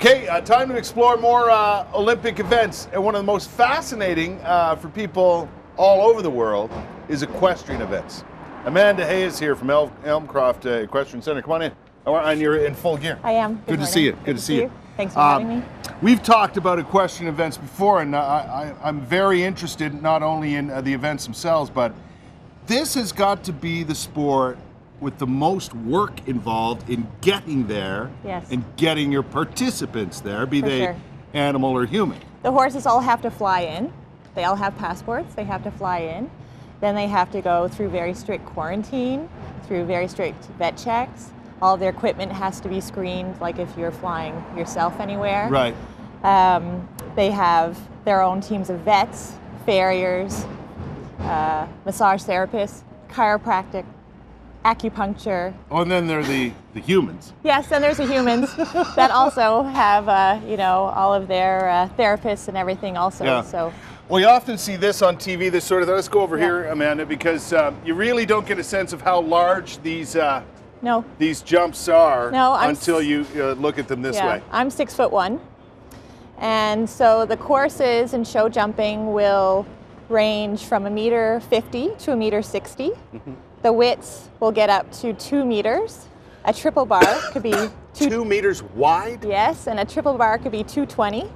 Okay, time to explore more Olympic events. And one of the most fascinating for people all over the world is equestrian events. Amanda Hayes here from Elmcroft Equestrian Centre. Come on in. And you're in full gear. I am. Good to see you. Good to see you. Thanks for having me. We've talked about equestrian events before, and I'm very interested not only in the events themselves, but this has got to be the sport with the most work involved in getting there. Yes. And getting your participants there, be they animal or human. The horses all have to fly in. They all have passports. They have to fly in. Then they have to go through very strict quarantine, through very strict vet checks. All of their equipment has to be screened, like if you're flying yourself anywhere. Right. They have their own teams of vets, farriers, massage therapists, chiropractic, acupuncture. Oh, and then there are the humans. Yes, then there's the humans that also have, you know, all of their therapists and everything also. Yeah. So. Well, you often see this on TV, this sort of, let's go over here, Amanda, because you really don't get a sense of how large these jumps are until you look at them this way. I'm 6'1", and so the courses in show jumping will range from 1.50 meters to 1.60 meters. Mm-hmm. The widths will get up to 2 meters. A triple bar could be 2 meters wide? Yes, and a triple bar could be 220.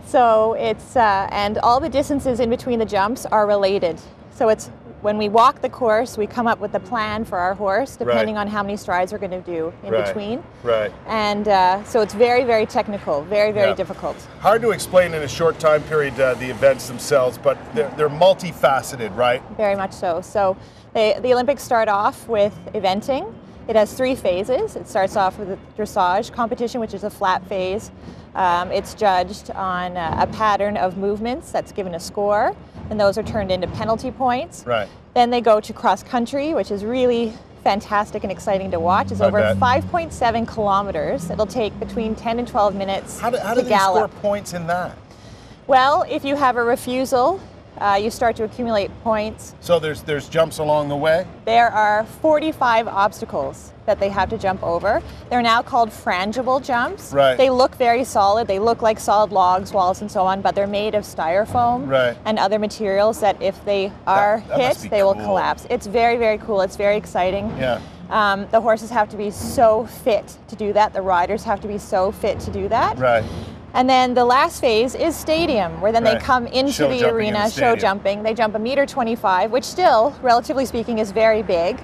So it's, and all the distances in between the jumps are related. So it's, when we walk the course, we come up with a plan for our horse, depending on how many strides we're going to do in between. Right. And so it's very, very technical, very, very difficult. Hard to explain in a short time period the events themselves, but they're multifaceted, right? Very much so. So the Olympics start off with eventing. It has 3 phases. It starts off with a dressage competition, which is a flat phase. It's judged on a pattern of movements that's given a score, and those are turned into penalty points. Right. Then they go to cross country, which is really fantastic and exciting to watch. It's over 5.7 kilometers. It'll take between 10 and 12 minutes how do to they gallop. score points in that? Well, if you have a refusal, you start to accumulate points. So there's jumps along the way? There are 45 obstacles that they have to jump over. They're now called frangible jumps. Right. They look very solid. They look like solid logs, walls, and so on, but they're made of styrofoam and other materials that if they are hit, they will collapse. It's very, very cool. It's very exciting. Yeah. The horses have to be so fit to do that. The riders have to be so fit to do that. Right. And then the last phase is stadium, where then they come into the arena, show jumping. They jump 1.25 meters, which still, relatively speaking, is very big.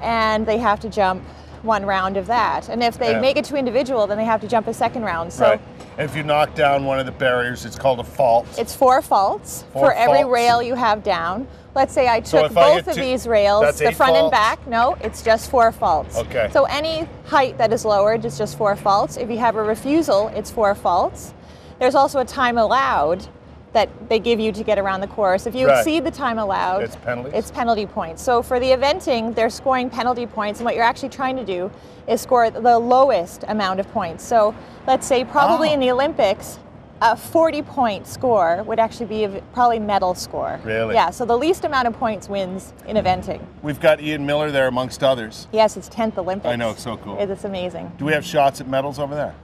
And they have to jump 1 round of that. And if they make it to individual, then they have to jump a 2nd round. So if you knock down one of the barriers, it's called a fault. It's 4 faults for every rail you have down. Let's say I took both of these rails, the front and back. No, it's just 4 faults. Okay. So any height that is lowered is just 4 faults. If you have a refusal, it's 4 faults. There's also a time allowed that they give you to get around the course. If you exceed the time allowed, it's penalty points. So for the eventing, they're scoring penalty points, and what you're actually trying to do is score the lowest amount of points. So let's say probably in the Olympics, a 40-point score would actually be probably medal score. Really? Yeah, so the least amount of points wins in eventing. We've got Ian Miller there amongst others. Yes, it's 10th Olympics. I know, it's so cool. It's amazing. Do we have shots at medals over there?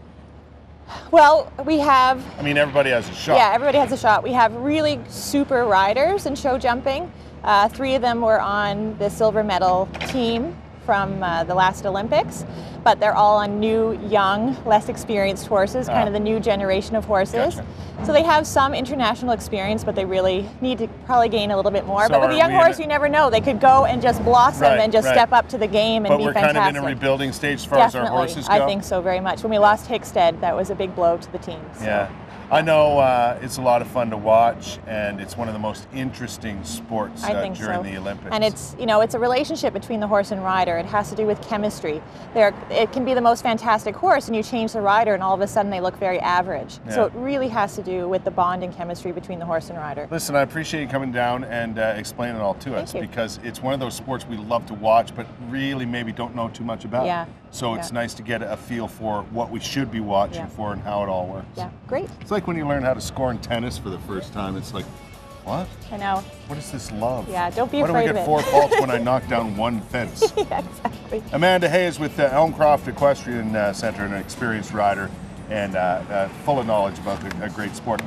Well, we have... I mean, everybody has a shot. Yeah, everybody has a shot. We have really super riders in show jumping. 3 of them were on the silver medal team from the last Olympics, but they're all on new, young, less experienced horses, kind of the new generation of horses. Gotcha. So they have some international experience, but they really need to probably gain a little bit more. But with a young horse, you never know. They could go and just blossom and just step up to the game and be fantastic. But we're kind of in a rebuilding stage as far as our horses go? I think so, very much. When we lost Hickstead, that was a big blow to the team. So. Yeah. I know it's a lot of fun to watch, and it's one of the most interesting sports during the Olympics. And it's, you know, it's a relationship between the horse and rider. It has to do with chemistry. It can be the most fantastic horse, and you change the rider, and all of a sudden they look very average. Yeah. So it really has to do with the bond and chemistry between the horse and rider. Listen, I appreciate you coming down and explaining it all to us, because it's one of those sports we love to watch, but really maybe don't know too much about. Yeah. So it's nice to get a feel for what we should be watching for and how it all works. Yeah, great. It's like when you learn how to score in tennis for the first time. It's like, what? I know. What is this love? Yeah, don't be afraid of it. Why do we get 4 faults when I knock down 1 fence? Yeah, exactly. Amanda Hayes with the Elmcroft Equestrian Centre, and an experienced rider and full of knowledge about a great sport.